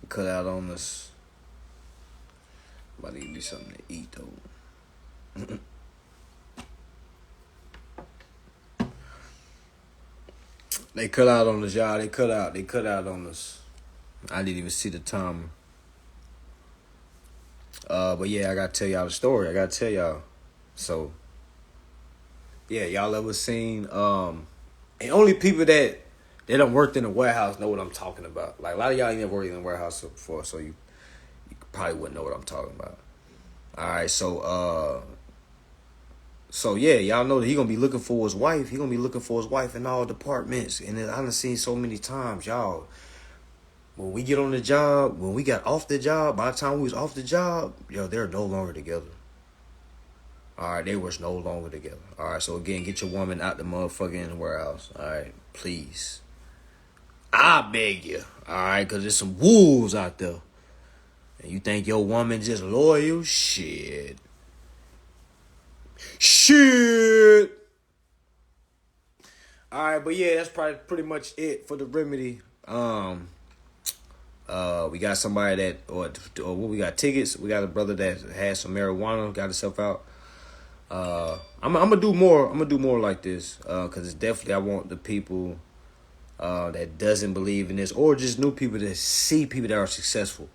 cut out on us. About to give me something to eat though. They cut out on us, y'all. They cut out on us. I didn't even see the timer. But yeah, I gotta tell y'all the story. I gotta tell y'all. So yeah, y'all ever seen and only people that don't worked in a warehouse know what I'm talking about. Like a lot of y'all ain't never worked in a warehouse before, so you probably wouldn't know what I'm talking about. Alright, so yeah, y'all know that he gonna be looking for his wife. He gonna be looking for his wife in all departments. And I done seen so many times, y'all. When we get on the job, when we got off the job, by the time we was off the job, yo, they're no longer together. Alright, they was no longer together. Alright, so again, get your woman out the motherfucking warehouse. Alright, please. I beg you. Alright, because there's some wolves out there. And you think your woman just loyal? Shit. Alright, but yeah, that's probably pretty much it for the remedy. We got somebody that, or what we got, tickets. We got a brother that has some marijuana, got himself out. I'm gonna do more. I'm gonna do more like this, cause it's definitely I want the people, that doesn't believe in this, or just new people that see people that are successful.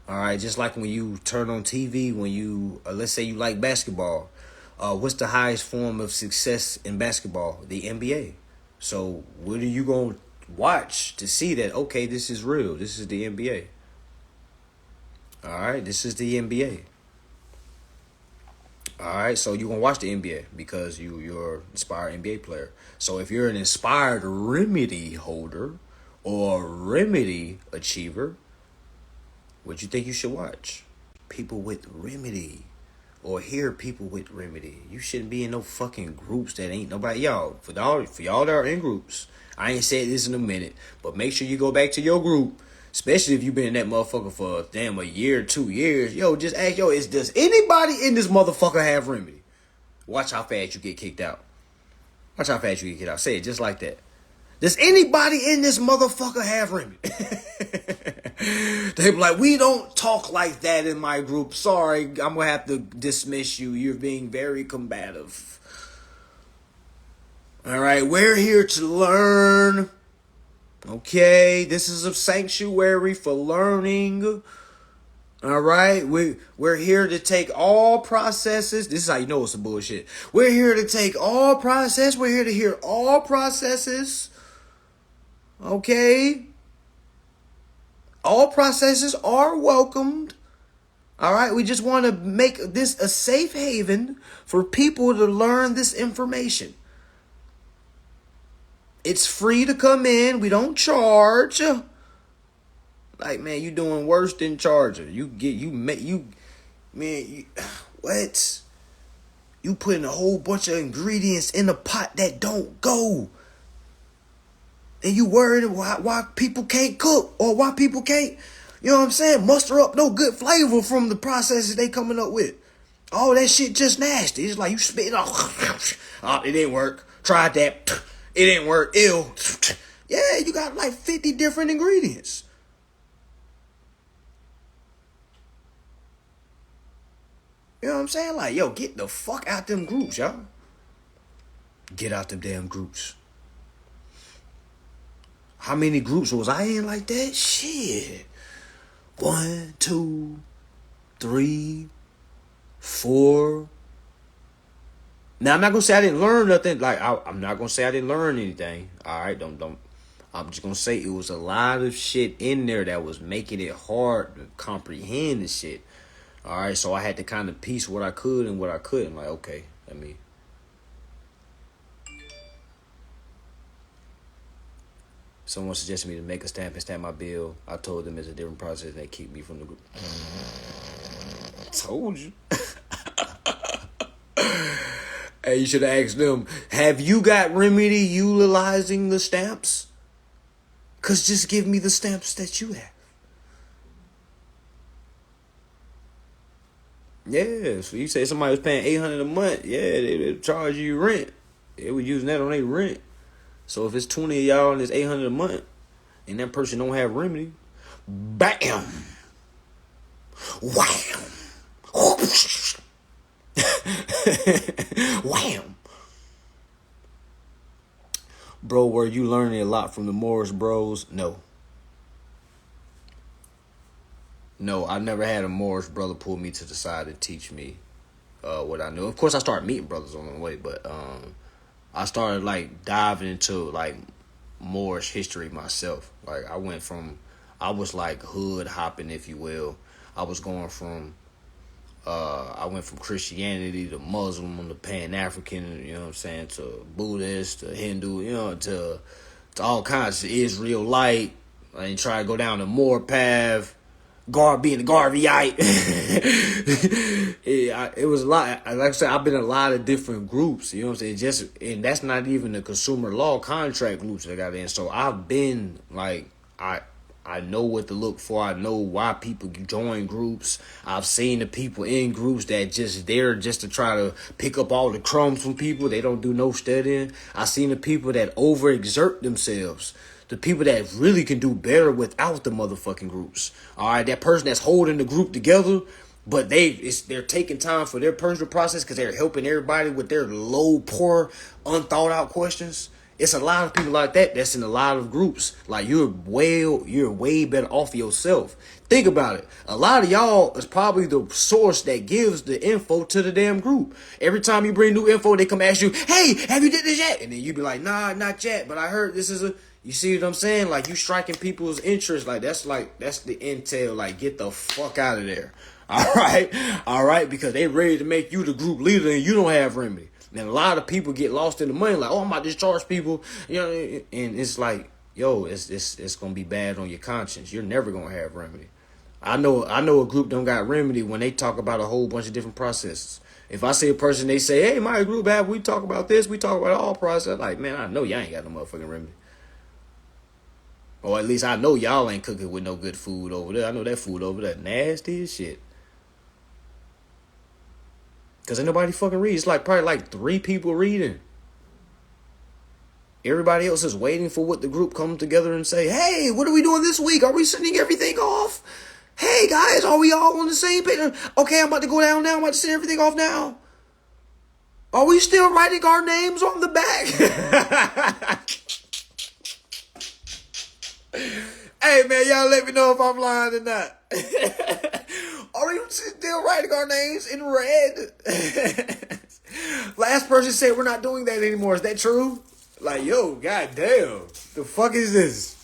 All right, just like when you turn on TV, when you let's say you like basketball, what's the highest form of success in basketball? The NBA. So what are you gonna watch to see that, okay, this is real? This is the NBA. All right, this is the NBA. All right, so you're going to watch the NBA because you're an inspired NBA player. So if you're an inspired remedy holder or remedy achiever, what you think you should watch? People with remedy, or hear people with remedy. You shouldn't be in no fucking groups that ain't nobody. Y'all, for y'all that are in groups, I ain't said this in a minute, but make sure you go back to your group, especially if you've been in that motherfucker for damn a year, 2 years. Yo, just ask, does anybody in this motherfucker have remedy? Watch how fast you get kicked out. Watch how fast you get kicked out. Say it just like that. Does anybody in this motherfucker have remedy? They be like, we don't talk like that in my group. Sorry, I'm going to have to dismiss you. You're being very combative. All right, we're here to learn. Okay, this is a sanctuary for learning. All right, we're here to take all processes. This is how you know it's some bullshit. We're here to take all process. We're here to hear all processes. Okay, all processes are welcomed. All right, we just want to make this a safe haven for people to learn this information. It's free to come in. We don't charge. Like, man, you doing worse than charger. What? You putting a whole bunch of ingredients in a pot that don't go. And you worried why people can't cook, or why people can't, you know what I'm saying, muster up no good flavor from the processes they coming up with. All that shit just nasty. It's like you spit it off. Oh, it didn't work. Tried that. It didn't work. Ew. Yeah, you got like 50 different ingredients. You know what I'm saying? Like, yo, get the fuck out them groups, y'all. Get out them damn groups. How many groups was I in like that? Shit. 1, 2, 3, 4. Now, I'm not going to say I didn't learn nothing. Like, I'm not going to say I didn't learn anything. All right, don't. I'm just going to say it was a lot of shit in there that was making it hard to comprehend the shit. All right, so I had to kind of piece what I could and what I couldn't. Like, okay, let me. Someone suggested me to make a stamp and stamp my bill. I told them it's a different process and they keep me from the group. Told you. Hey, you should have asked them, have you got remedy utilizing the stamps? Because just give me the stamps that you have. Yeah, so you say somebody was paying $800 a month. Yeah, they charge you rent. They were using that on their rent. So if it's 20 of y'all and it's $800 a month, and that person don't have remedy, Bam. Wham. Wham. Bro, were you learning a lot from the Morris Bros? No. No, I never had a Morris brother pull me to the side and teach me what I knew. Of course, I started meeting brothers on the way, but I started like diving into like Moorish history myself. Like I was like hood hopping, if you will. I was going from, I went from Christianity to Muslim to Pan African, you know what I'm saying, to Buddhist to Hindu, you know, to all kinds of Israelite, and try to go down the Moor path. Being the Garveyite. It was a lot. Like I said, I've been in a lot of different groups. You know what I'm saying? And that's not even the consumer law contract groups that I got in. So I've been like, I know what to look for. I know why people join groups. I've seen the people in groups that just there just to try to pick up all the crumbs from people. They don't do no studying. I've seen the people that overexert themselves. The people that really can do better without the motherfucking groups. All right, that person that's holding the group together, but they're taking time for their personal process because they're helping everybody with their low, poor, unthought out questions. It's a lot of people like that that's in a lot of groups. Like you're way better off yourself. Think about it. A lot of y'all is probably the source that gives the info to the damn group. Every time you bring new info, they come ask you, "Hey, have you did this yet?" And then you be like, "Nah, not yet, but I heard this is a." You see what I'm saying? Like you striking people's interest. That's the intel. Like get the fuck out of there. All right, because they ready to make you the group leader and you don't have remedy. And a lot of people get lost in the money. Like, oh, I'm about to discharge people. You know, and it's like, yo, it's gonna be bad on your conscience. You're never gonna have remedy. I know a group don't got remedy when they talk about a whole bunch of different processes. If I see a person, they say, "Hey, my group have we talk about this, we talk about all process." Like, man, I know y'all ain't got no motherfucking remedy. Or at least I know y'all ain't cooking with no good food over there. I know that food over there nasty as shit. Because ain't nobody fucking read. It's like probably like 3 people reading. Everybody else is waiting for what the group come together and say, "Hey, what are we doing this week? Are we sending everything off? Hey, guys, are we all on the same page? Okay, I'm about to go down now. I'm about to send everything off now. Are we still writing our names on the back?" Hey, man, y'all let me know if I'm lying or not. Are we still writing our names in red? Last person said we're not doing that anymore. Is that true? Like, yo, goddamn. The fuck is this?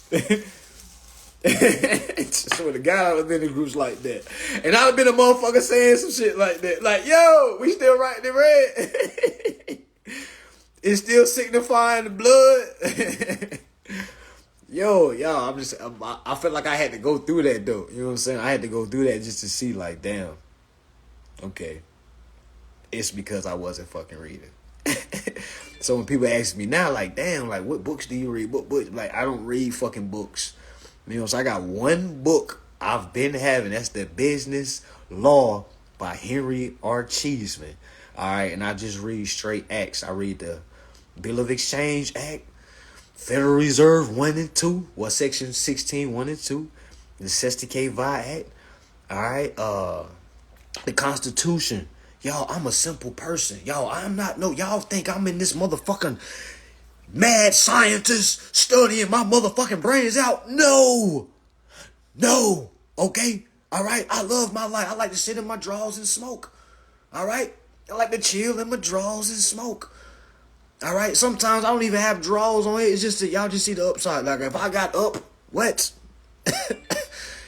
So the guy was in the groups like that. And I've been a motherfucker saying some shit like that. Like, yo, we still writing in red. It's still signifying the blood. Yo, y'all, I felt like I had to go through that, though. You know what I'm saying? I had to go through that just to see, like, damn. Okay. It's because I wasn't fucking reading. So when people ask me now, like, damn, like, what books do you read? What books? Like, I don't read fucking books. You know, so I got one book I've been having. That's The Business Law by Henry R. Cheeseman. All right, and I just read straight acts. I read the Bill of Exchange Act, Federal Reserve 1 and 2, Section 16, 1 and 2, the Sesticate Vi Act, all right, the Constitution. Y'all, I'm a simple person. Y'all think I'm in this motherfucking mad scientist studying my motherfucking brains out. No, okay, all right, I love my life. I like to sit in my drawers and smoke, all right, I like to chill in my drawers and smoke. All right, sometimes I don't even have drawers on it. It's just that y'all just see the upside. Like if I got up, what?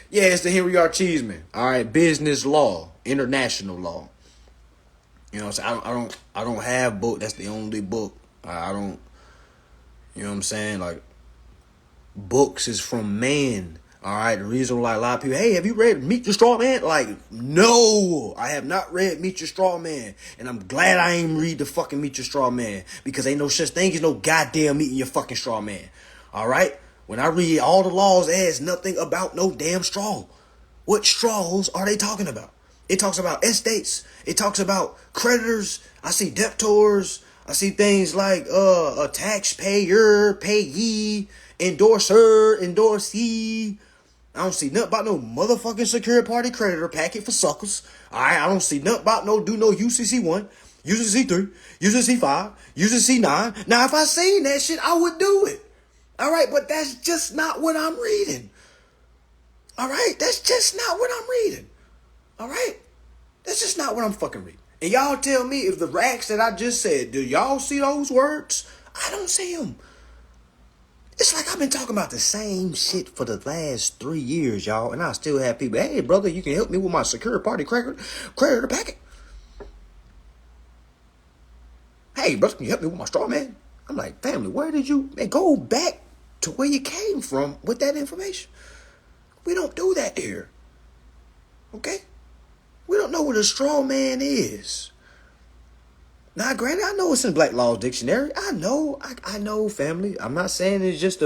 Yeah, it's the Henry R. Cheeseman. All right, business law, international law. You know what I'm saying? I don't have book. That's the only book. I don't. You know what I'm saying? Like books is from man. All right, the reason why a lot of people, hey, have you read Meet Your Straw Man? Like, no, I have not read Meet Your Straw Man. And I'm glad I ain't read the fucking Meet Your Straw Man. Because ain't no such thing as no goddamn meeting your fucking straw man. All right? When I read all the laws, it has nothing about no damn straw. What straws are they talking about? It talks about estates. It talks about creditors. I see debtors. I see things like a taxpayer, payee, endorser, endorsee. I don't see nothing about no motherfucking secure party creditor packet for suckers. All right, I don't see nothing about no UCC1, UCC3, UCC5, UCC9. Now, if I seen that shit, I would do it. All right, but that's just not what I'm reading. All right, that's just not what I'm reading. All right, that's just not what I'm fucking reading. And y'all tell me if the racks that I just said, do y'all see those words? I don't see them. It's like I've been talking about the same shit for the last 3 years, y'all. And I still have people, hey, brother, you can help me with my secure party creditor packet. Hey, brother, can you help me with my straw man? I'm like, family, where did you go back to where you came from with that information? We don't do that here. Okay? We don't know what a straw man is. Now, granted, I know it's in Black Law's Dictionary. I know, family. I'm not saying it's just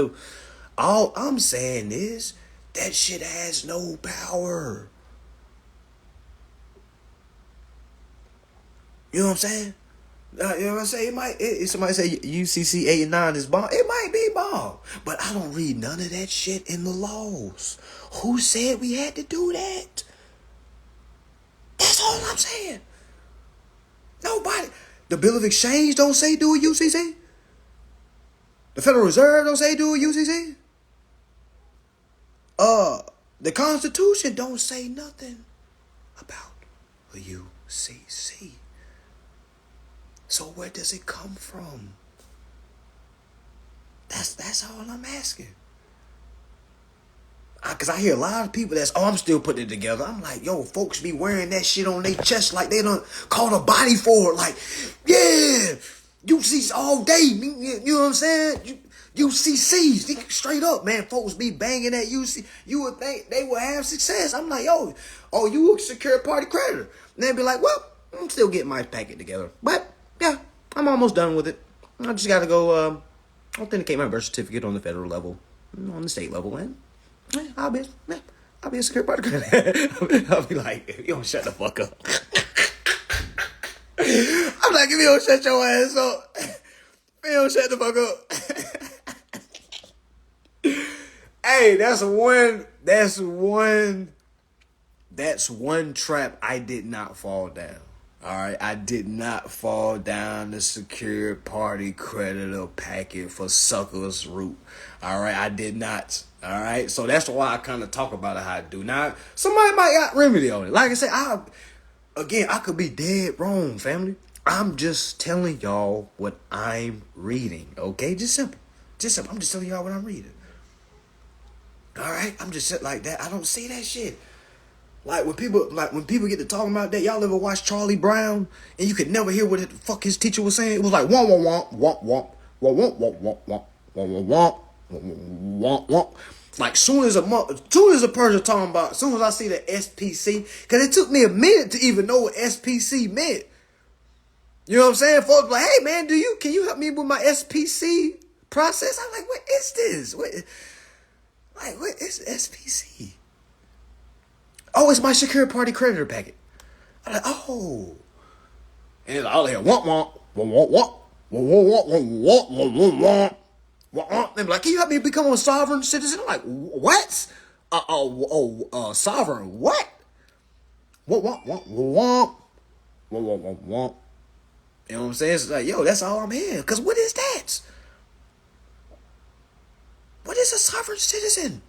all I'm saying is that shit has no power. You know what I'm saying? You know what I'm saying? Somebody say UCC 8 and 9 is bomb. It might be bomb. But I don't read none of that shit in the laws. Who said we had to do that? That's all I'm saying. Nobody. The Bill of Exchange don't say do a UCC. The Federal Reserve don't say do a UCC. The Constitution don't say nothing about a UCC. So where does it come from? That's all I'm asking. Because I hear a lot of people I'm still putting it together. I'm like, yo, folks be wearing that shit on their chest like they done called a body for it. Like, yeah, UCs all day. You know what I'm saying? UCCs, straight up, man. Folks be banging that UC. You would think they would have success. I'm like, yo, you a secure party creditor. And they'd be like, well, I'm still getting my packet together. But, yeah, I'm almost done with it. I just got to go authenticate my birth certificate on the federal level, on the state level, and I'll be a secure party creditor. I'll be like, if you don't shut the fuck up. I'm like, if you don't shut your ass up, if you don't shut the fuck up. Hey, that's one trap I did not fall down. All right, I did not fall down the secure party creditor packet for suckers route. All right, I did not. All right, so that's why I kind of talk about it how I do. Now, somebody might got remedy on it. Like I said, I could be dead wrong, family. I'm just telling y'all what I'm reading. Okay, just simple. I'm just telling y'all what I'm reading. All right, I'm just sitting like that. I don't see that shit. Like when people get to talking about that, y'all ever watch Charlie Brown and you could never hear what the fuck his teacher was saying? It was like womp womp womp womp womp womp womp womp womp womp womp. Like soon as a person talking about, soon as I see the SPC, because it took me a minute to even know what SPC meant. You know what I'm saying? Folks like, hey man, can you help me with my SPC process? I'm like, what is this? What is SPC? Oh, it's my secure party creditor packet. I'm like, oh. And it's all here, womp womp, womp womp, womp womp, womp womp, womp. They're like, can you help me become a sovereign citizen? I'm like, what? Sovereign what? Womp womp womp womp, womp womp womp. You know what I'm saying? It's like, yo, that's all I'm hearing. Because what is that? What is a sovereign citizen?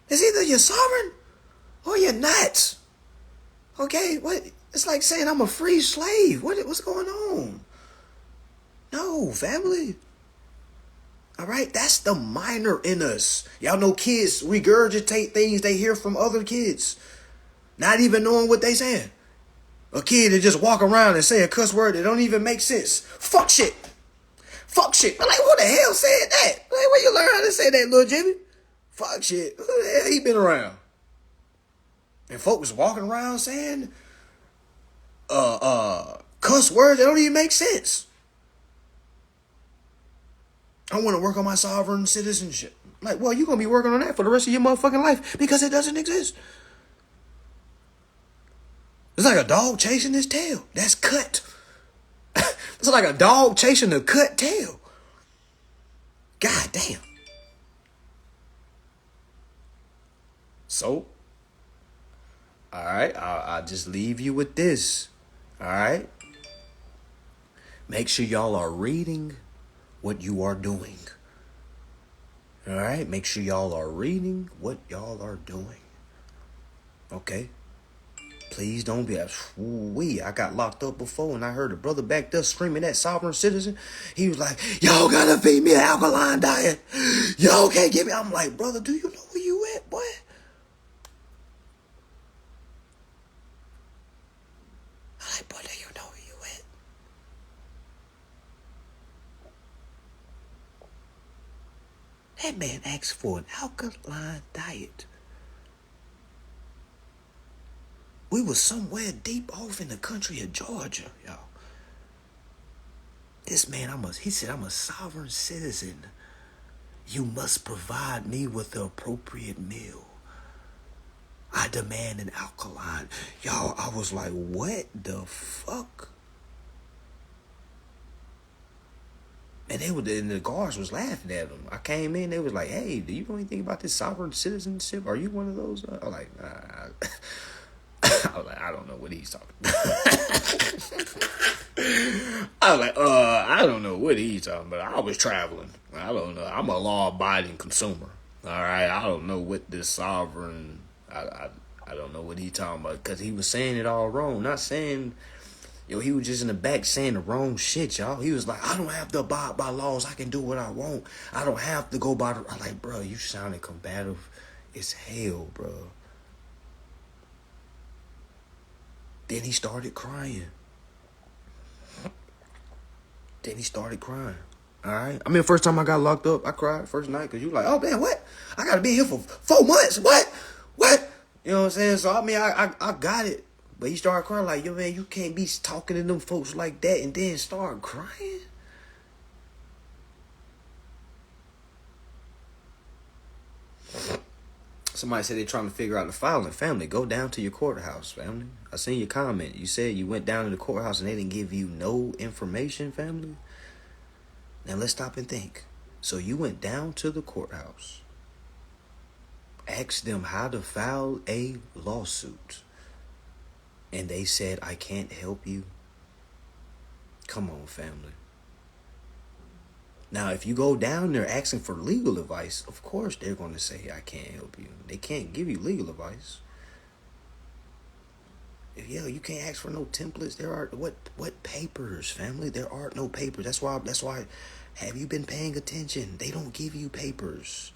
It's either you're sovereign or you're not. Okay? What? It's like saying I'm a free slave. What's going on? No, family. All right? That's the minor in us. Y'all know kids regurgitate things they hear from other kids, not even knowing what they saying. A kid that just walk around and say a cuss word that don't even make sense. Fuck shit. Fuck shit. I'm like, who the hell said that? Like, where you learn how to say that, little Jimmy? Fuck shit. Who the hell he been around? And folks walking around saying cuss words that don't even make sense. I want to work on my sovereign citizenship. Like, well, you're going to be working on that for the rest of your motherfucking life because it doesn't exist. It's like a dog chasing his tail. That's cut. It's like a dog chasing a cut tail. God damn. So, all right, I'll just leave you with this. All right, make sure y'all are reading what you are doing. All right, make sure y'all are reading what y'all are doing. Okay. Please don't be. I got locked up before and I heard a brother back there screaming at sovereign citizen. He was like, y'all gotta feed me an alkaline diet. Y'all can't give me. I'm like, brother, do you know where you at, boy? I'm like, boy, do you know where you at? That man asked for an alkaline diet. We was somewhere deep off in the country of Georgia, y'all. This man, he said, I'm a sovereign citizen. You must provide me with the appropriate meal. I demand an alkaline. Y'all, I was like, what the fuck? And the guards was laughing at him. I came in, they was like, hey, do you know anything about this sovereign citizenship? Are you one of those? I was like, I was like, I don't know what he's talking about. I was like, I don't know what he's talking about. I was traveling. I don't know. I'm a law-abiding consumer. All right, I don't know what this sovereign. I don't know what he's talking about because he was saying it all wrong. Not saying, he was just in the back saying the wrong shit, y'all. He was like, I don't have to abide by laws. I can do what I want. I don't have to go by the. I'm like, bro, you sounded combative as hell, bro. Then he started crying. All right. I mean, first time I got locked up, I cried first night because you were like, oh man, what? I gotta be here for 4 months. What? You know what I'm saying? So I mean, I got it. But he started crying like, yo man, you can't be talking to them folks like that and then start crying. Somebody said they're trying to figure out the filing. Family, go down to your courthouse, family. I seen your comment. You said you went down to the courthouse and they didn't give you no information, family. Now let's stop and think. So you went down to the courthouse, asked them how to file a lawsuit, and they said, I can't help you. Come on, family. Now, if you go down there asking for legal advice, of course they're going to say, I can't help you. They can't give you legal advice. You can't ask for no templates. There are what papers, family? There are no papers. That's why have you been paying attention? They don't give you papers.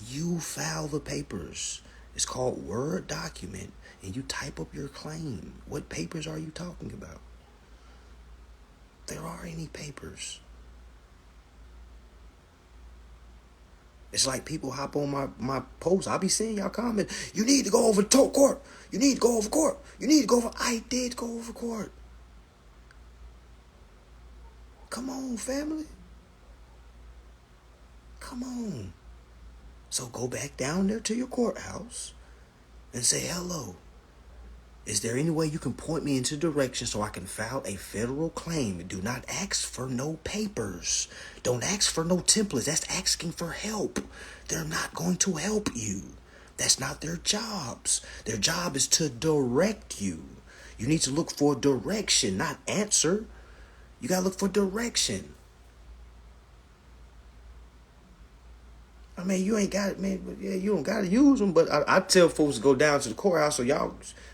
You file the papers. It's called Word document, and you type up your claim. What papers are you talking about? There are any papers. It's like people hop on my posts. I'll be seeing y'all comment. You need to go over to court. You need to go over court. You need to go over. I did go over court. Come on, family. Come on. So go back down there to your courthouse and say, hello. Is there any way you can point me into direction so I can file a federal claim? Do not ask for no papers. Don't ask for no templates. That's asking for help. They're not going to help you. That's not their jobs. Their job is to direct you. You need to look for direction, not answer. You got to look for direction. I mean, you ain't got it, man. But yeah, you don't got to use them. But I tell folks to go down to the courthouse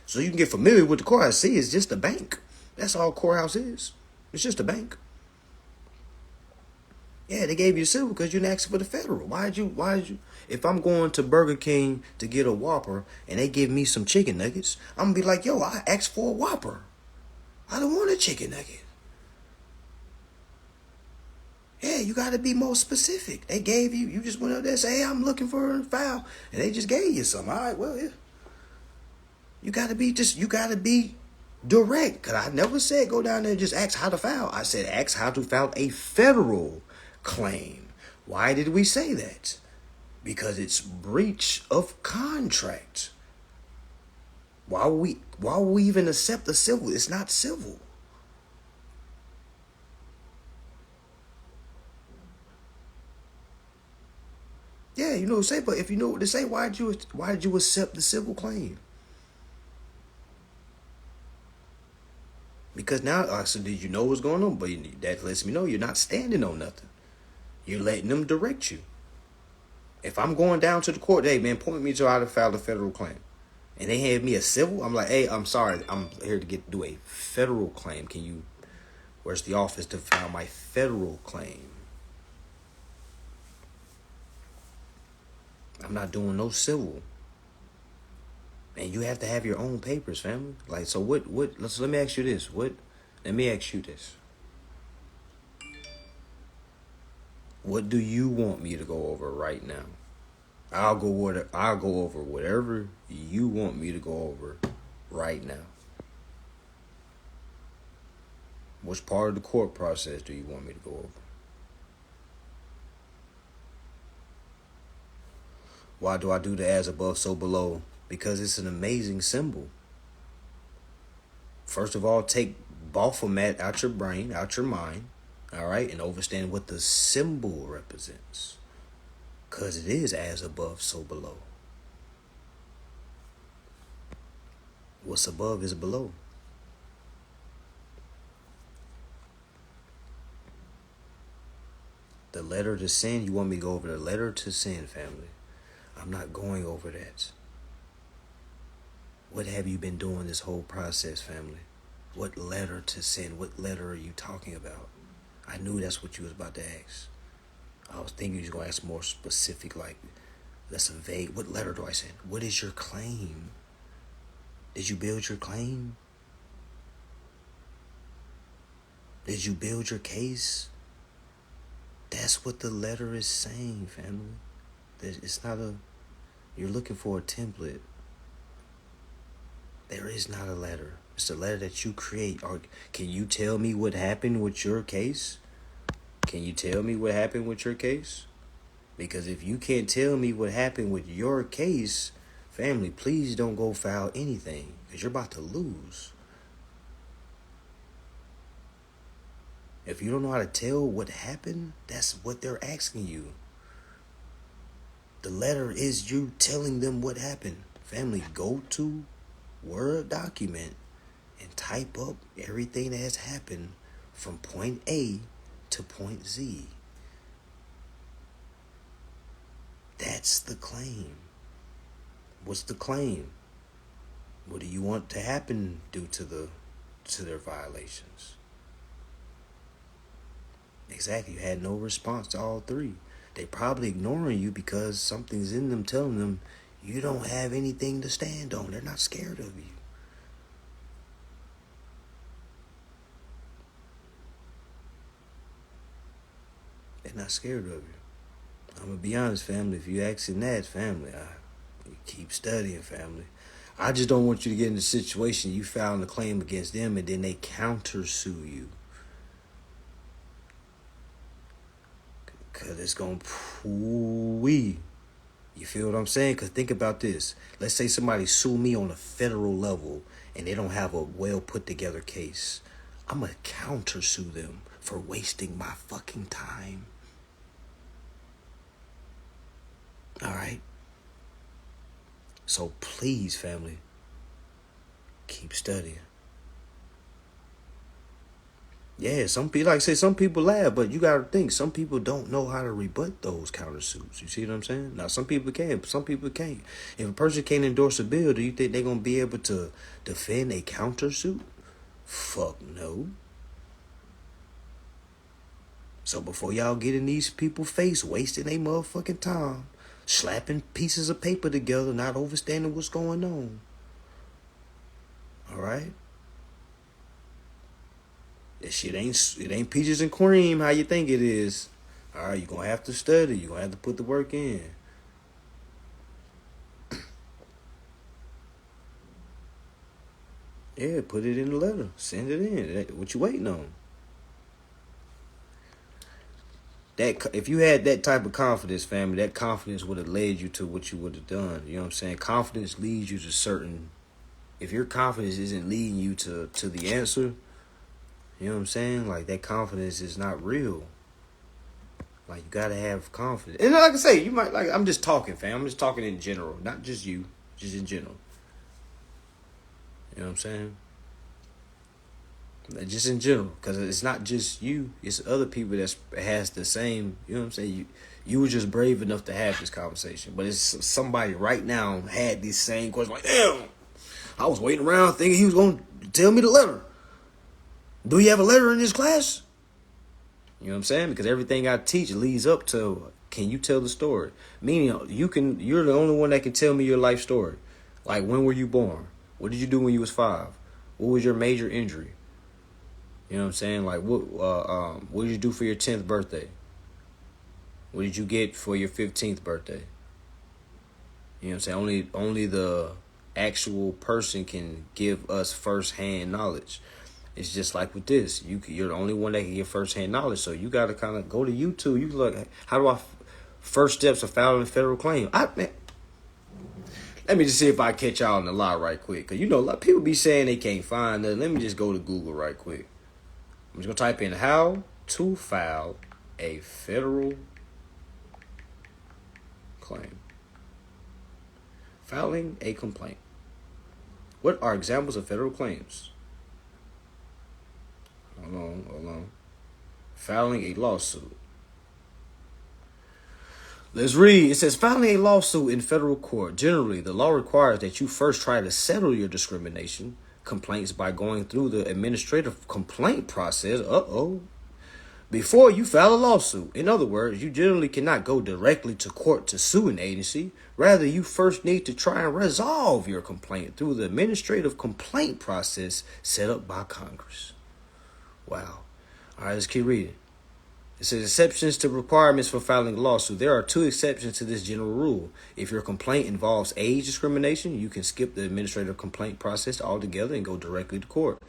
so you can get familiar with the courthouse. See, it's just a bank. That's all courthouse is. It's just a bank. Yeah, they gave you silver because you didn't ask for the federal. Why did you? If I'm going to Burger King to get a Whopper and they give me some chicken nuggets, I'm going to be like, yo, I asked for a Whopper. I don't want a chicken nugget. Yeah, you got to be more specific. They gave you just went up there and say, hey, I'm looking for a file. And they just gave you some. All right, well, yeah. You got to be direct. Because I never said go down there and just ask how to file. I said ask how to file a federal claim. Why did we say that? Because it's breach of contract. Why would we even accept the civil? It's not civil. Yeah, Yeah, you know what to say. But if you know what to say, why did you accept the civil claim? Because now, so did you know what's going on? But that lets me know you're not standing on nothing. You're letting them direct you. If I'm going down to the court, hey man, point me to how to file a federal claim, and they hand me a civil, I'm like, hey, I'm sorry, I'm here to do a federal claim. Can you? Where's the office to file my federal claim? I'm not doing no civil. And you have to have your own papers, family. Like, so what, let me ask you this. Let me ask you this. What do you want me to go over right now? I'll go over whatever you want me to go over right now. Which part of the court process do you want me to go over? Why do I do the as above, so below? Because it's an amazing symbol. First of all, take Baphomet out your brain, out your mind, all right, and understand what the symbol represents. Because it is as above, so below. What's above is below. The letter to sin, you want me to go over the letter to sin, family. I'm not going over that. What have you been doing this whole process, family? What letter to sin? What letter are you talking about? I knew that's what you was about to ask. I was thinking you was going to ask more specific, like, that's a vague. What letter do I send? What is your claim? Did you build your claim? Did you build your case? That's what the letter is saying, family. It's not you're looking for a template. There is not a letter. It's a letter that you create. Or can you tell me what happened with your case? Can you tell me what happened with your case? Because if you can't tell me what happened with your case, family, please don't go file anything. Because you're about to lose. If you don't know how to tell what happened, that's what they're asking you. The letter is you telling them what happened. Family, go to Word document and type up everything that has happened from point A to point Z. That's the claim. What's the claim? What do you want to happen due to their violations? Exactly. You had no response to all three. They probably ignoring you because something's in them telling them you don't have anything to stand on. They're not scared of you. They're not scared of you. I'm going to be honest, family. If you asking that, family, you keep studying, family. I just don't want you to get in a situation you filing a claim against them and then they countersue you. Because it's going to You feel what I'm saying? Because think about this. Let's say somebody sue me on a federal level and they don't have a well put together case. I'm going to countersue them for wasting my fucking time. All right? So please, family, keep studying. Yeah, some people, like I say, some people laugh, but you got to think, some people don't know how to rebut those countersuits. You see what I'm saying? Now, some people can, some people can't. If a person can't endorse a bill, do you think they're going to be able to defend a countersuit? Fuck no. So before y'all get in these people's face, wasting their motherfucking time, slapping pieces of paper together, not understanding what's going on. All right? That shit ain't peaches and cream how you think it is. All right, you're going to have to study. You're going to have to put the work in. Yeah, put it in the letter. Send it in. What you waiting on? If you had that type of confidence, family, that confidence would have led you to what you would have done. You know what I'm saying? Confidence leads you to certain... If your confidence isn't leading you to the answer, you know what I'm saying? Like, that confidence is not real. Like, you gotta have confidence. And like I say, you might like. I'm just talking, fam. I'm just talking in general, not just you, just in general. You know what I'm saying? Like, just in general, because it's not just you; it's other people that has the same. You know what I'm saying? You were just brave enough to have this conversation, but it's somebody right now had these same questions. Like, damn, I was waiting around thinking he was gonna tell me the letter. Do you have a letter in this class? You know what I'm saying? Because everything I teach leads up to, can you tell the story? Meaning you're the only one that can tell me your life story. Like, when were you born? What did you do when you was 5? What was your major injury? You know what I'm saying? Like, what did you do for your 10th birthday? What did you get for your 15th birthday? You know what I'm saying? Only the actual person can give us first-hand knowledge. It's just like with this. You're the only one that can get first-hand knowledge. So you got to kind of go to YouTube. You look, how do I first steps of filing a federal claim? Let me just see if I catch y'all in the lie right quick. Because, a lot of people be saying they can't find nothing. Let me just go to Google right quick. I'm just going to type in how to file a federal claim. Filing a complaint. What are examples of federal claims? Hold on. Filing a lawsuit. Let's read. It says, filing a lawsuit in federal court. Generally, the law requires that you first try to settle your discrimination complaints by going through the administrative complaint process. Before you file a lawsuit. In other words, you generally cannot go directly to court to sue an agency. Rather, you first need to try and resolve your complaint through the administrative complaint process set up by Congress. Wow. All right, let's keep reading. It says exceptions to requirements for filing a lawsuit. There are 2 exceptions to this general rule. If your complaint involves age discrimination, you can skip the administrative complaint process altogether and go directly to court.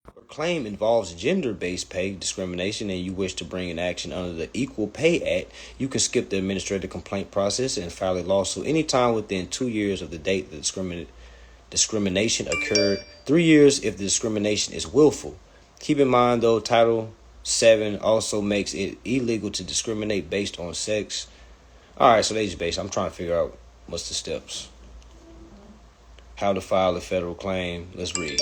If a claim involves gender-based pay discrimination and you wish to bring an action under the Equal Pay Act, you can skip the administrative complaint process and file a lawsuit anytime within 2 years of the date the discrimination occurred, 3 years if the discrimination is willful. Keep in mind, though, Title 7 also makes it illegal to discriminate based on sex. All right, so age-based. I'm trying to figure out what's the steps. How to file a federal claim. Let's read.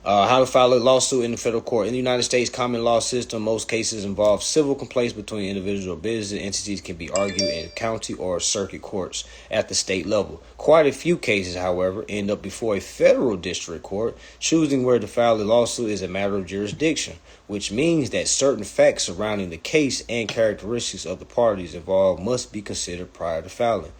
How to file a lawsuit in the federal court. In the United States common law system, most cases involve civil complaints between individuals or business entities can be argued in county or circuit courts at the state level. Quite a few cases, however, end up before a federal district court. Choosing where to file a lawsuit is a matter of jurisdiction, which means that certain facts surrounding the case and characteristics of the parties involved must be considered prior to filing.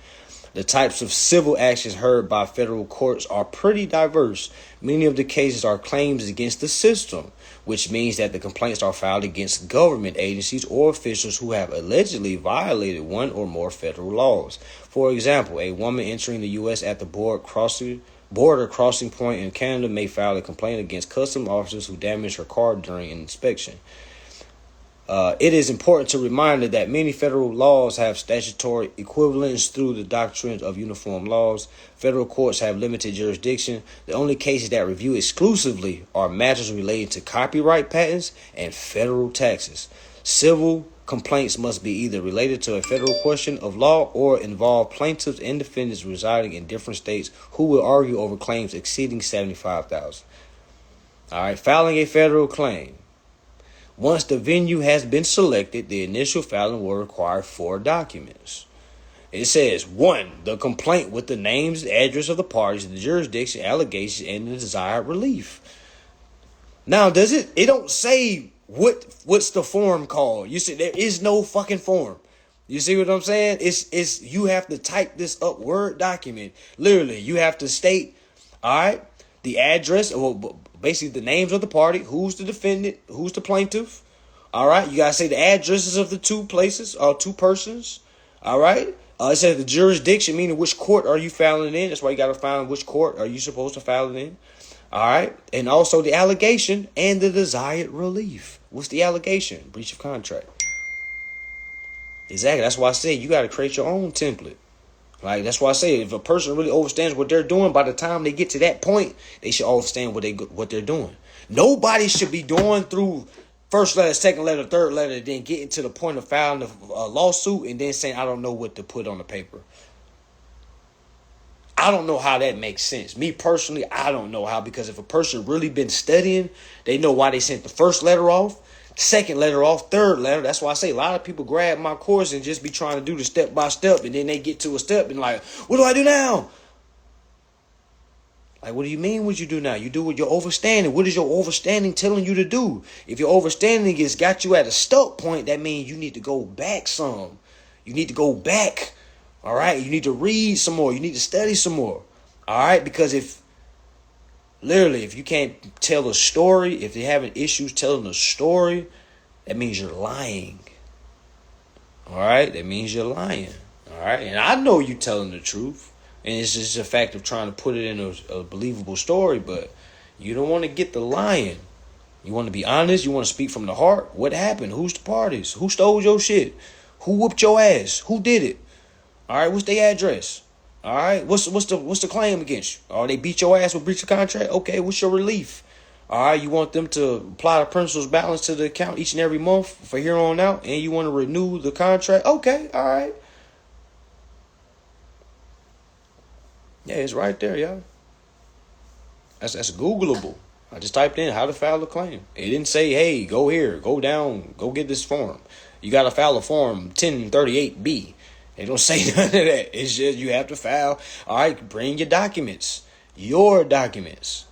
The types of civil actions heard by federal courts are pretty diverse. Many of the cases are claims against the system, which means that the complaints are filed against government agencies or officials who have allegedly violated one or more federal laws. For example, a woman entering the U.S. at the border crossing point in Canada may file a complaint against customs officers who damaged her car during an inspection. It is important to remind that many federal laws have statutory equivalents through the doctrine of uniform laws. Federal courts have limited jurisdiction. The only cases that review exclusively are matters relating to copyright patents and federal taxes. Civil complaints must be either related to a federal question of law or involve plaintiffs and defendants residing in different states who will argue over claims exceeding $75,000. All right, filing a federal claim. Once the venue has been selected, the initial filing will require 4 documents. It says 1, the complaint with the names, address of the parties, the jurisdiction, allegations, and the desired relief. Now, it don't say what's the form called. You see, there is no fucking form. You see what I'm saying? It's you have to type this up Word document. Literally, you have to state, all right, the address, or basically the names of the party, who's the defendant, who's the plaintiff. All right, you gotta say the addresses of the 2 places or 2 persons. All right, it says the jurisdiction, meaning which court are you filing in. That's why you gotta find which court are you supposed to file it in. All right, and also the allegation and the desired relief. What's the allegation? Breach of contract. Exactly. That's why I say you gotta create your own template. Like, that's why I say if a person really understands what they're doing, by the time they get to that point, they should understand what they're doing. Nobody should be going through first letter, second letter, third letter, then getting to the point of filing a lawsuit and then saying, I don't know what to put on the paper. I don't know how that makes sense. Me personally, I don't know how, because if a person really been studying, they know why they sent the first letter off, second letter off, third letter. That's why I say a lot of people grab my course and just be trying to do the step by step, and then they get to a step and like, what do I do now? Like, what do you mean what you do now? You do what you're overstanding. What is your overstanding telling you to do? If your overstanding has got you at a stuck point, that means you need to go back some. You need to go back. All right? You need to read some more. You need to study some more. All right? Because if you can't tell a story, if you're having issues telling a story, that means you're lying. All right? That means you're lying. All right? And I know you're telling the truth. And it's just a fact of trying to put it in a believable story, but you don't want to get the lying. You want to be honest. You want to speak from the heart. What happened? Who's the parties? Who stole your shit? Who whooped your ass? Who did it? All right, what's their address? All right, what's the claim against you? Oh, they beat your ass with breach of contract? Okay, what's your relief? All right, you want them to apply the principal's balance to the account each and every month for here on out, and you want to renew the contract? Okay, all right. Yeah, it's right there, y'all. That's Googleable. I just typed in how to file a claim. It didn't say, hey, go here, go down, go get this form. You got to file a form 1038B. They don't say none of that. It's just you have to file. All right, bring your documents. Your documents.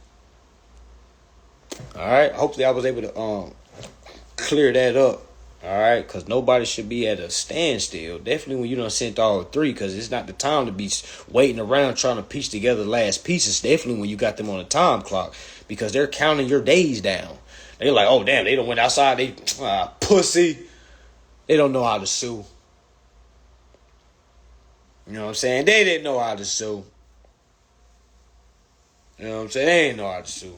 All right, hopefully I was able to clear that up. All right, because nobody should be at a standstill. Definitely when you done sent all three, because it's not the time to be waiting around trying to piece together the last pieces. Definitely when you got them on a time clock, because they're counting your days down. They're like, oh, damn, they done went outside. They pussy. They don't know how to sue. You know what I'm saying? They didn't know how to sue. You know what I'm saying? They didn't know how to sue.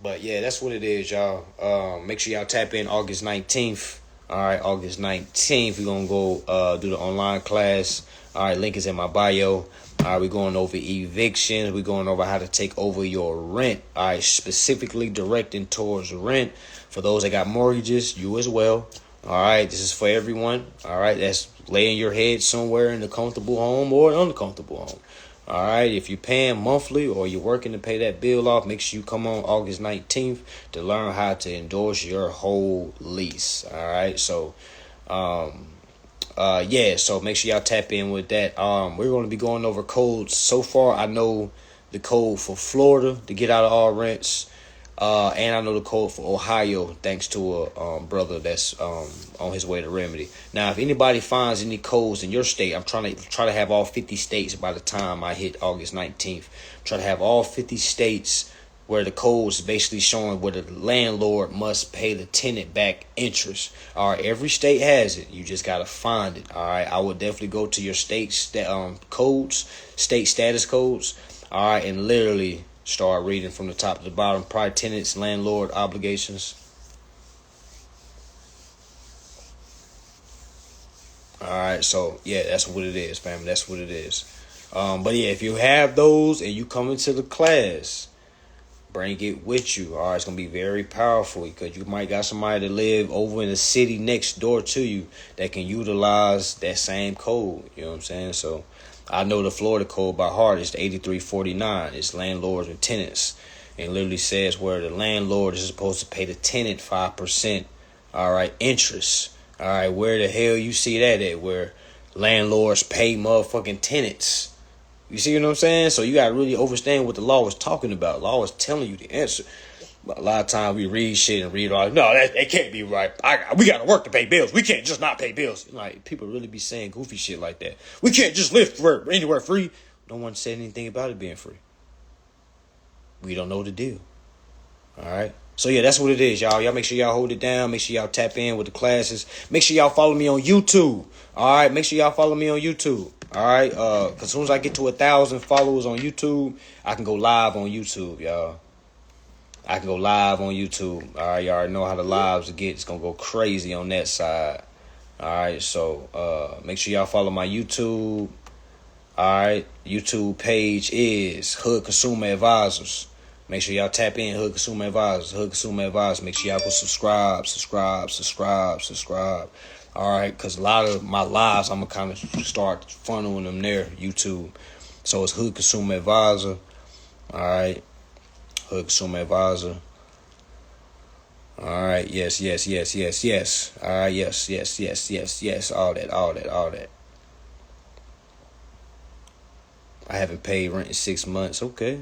But yeah, that's what it is, y'all. Make sure y'all tap in August 19th. All right, August 19th. We're going to go do the online class. All right, link is in my bio. All right, we're going over evictions. We're going over how to take over your rent. All right, specifically directing towards rent. For those that got mortgages, you as well. All right, this is for everyone. All right, that's laying your head somewhere in a comfortable home or an uncomfortable home. All right, if you're paying monthly or you're working to pay that bill off, make sure you come on August 19th to learn how to endorse your whole lease. All right, so, so make sure y'all tap in with that. We're going to be going over codes. So far, I know the code for Florida to get out of all rents. And I know the code for Ohio, thanks to a brother that's on his way to remedy. Now, if anybody finds any codes in your state, I'm trying to have all 50 states by the time I hit August 19th. Try to have all 50 states where the codes basically showing where the landlord must pay the tenant back interest. All right, every state has it. You just gotta find it. All right, I would definitely go to your state's codes, state status codes. All right, and literally start reading from the top to the bottom. Prior tenants, landlord obligations. All right, so yeah, that's what it is, family. That's what it is. But yeah, if you have those and you come into the class, bring it with you. All right, it's gonna be very powerful because you might got somebody that live over in the city next door to you that can utilize that same code. You know what I'm saying? So I know the Florida code by heart. It's the 8349. It's landlords and tenants. And literally says where the landlord is supposed to pay the tenant 5%. All right, interest. All right, where the hell you see that at? Where landlords pay motherfucking tenants. You see what I'm saying? So you got to really understand what the law was talking about. Law was telling you the answer. But a lot of times we read shit and read all. No, that can't be right. We got to work to pay bills. We can't just not pay bills. Like, people really be saying goofy shit like that. We can't just live for anywhere free. No one said anything about it being free. We don't know the deal. All right. So yeah, that's what it is, y'all. Y'all make sure y'all hold it down. Make sure y'all tap in with the classes. Make sure y'all follow me on YouTube. All right. Make sure y'all follow me on YouTube. All right. Cause as soon as I get to 1,000 followers on YouTube, I can go live on YouTube, y'all. I can go live on YouTube. All right, y'all already know how the lives get. It's gonna go crazy on that side. All right, so make sure y'all follow my YouTube. All right, YouTube page is Hood Consumer Advisors. Make sure y'all tap in Hood Consumer Advisors. Hood Consumer Advisors. Make sure y'all go subscribe. All right, because a lot of my lives, I'm going to kind of start funneling them there, YouTube. So it's Hood Consumer Advisor. All right. Hood Consumer Advisor. All right. Yes. All right. Yes. All that. I haven't paid rent in 6 months. Okay.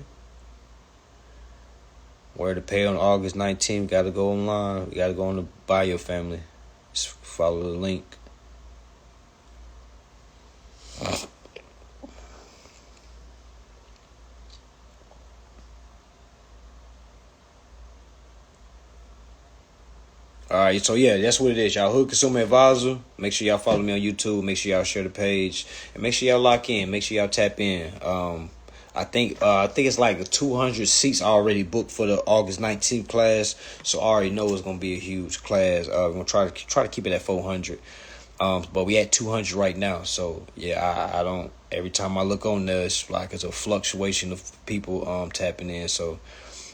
Where to pay on August 19th? Got to go online. You got to go on the Buy Your Family. Just follow the link. All right, so yeah, that's what it is, y'all. Hood Consumer Advisor. Make sure y'all follow me on YouTube. Make sure y'all share the page, and make sure y'all lock in. Make sure y'all tap in. I think it's like 200 seats already booked for the August 19th class. So I already know it's gonna be a huge class. We're gonna try to keep it at 400. But we at 200 right now. So yeah, I don't. Every time I look on there, it's like it's a fluctuation of people tapping in. So.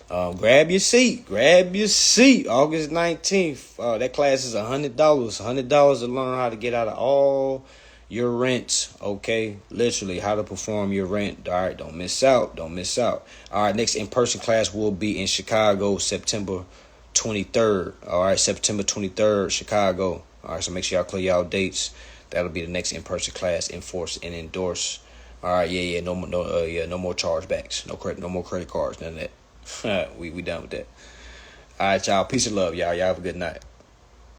Grab your seat. August 19th. That class is $100. $100 to learn how to get out of all your rent. Okay, literally how to perform your rent. All right, don't miss out. All right, next in-person class will be in Chicago, September 23rd. All right, September 23rd, Chicago. All right, so make sure y'all clear y'all dates. That'll be the next in-person class, enforce and endorse. All right, no more chargebacks, no more credit cards, none of that. We done with that. All right, y'all. Peace and love, y'all. Y'all have a good night.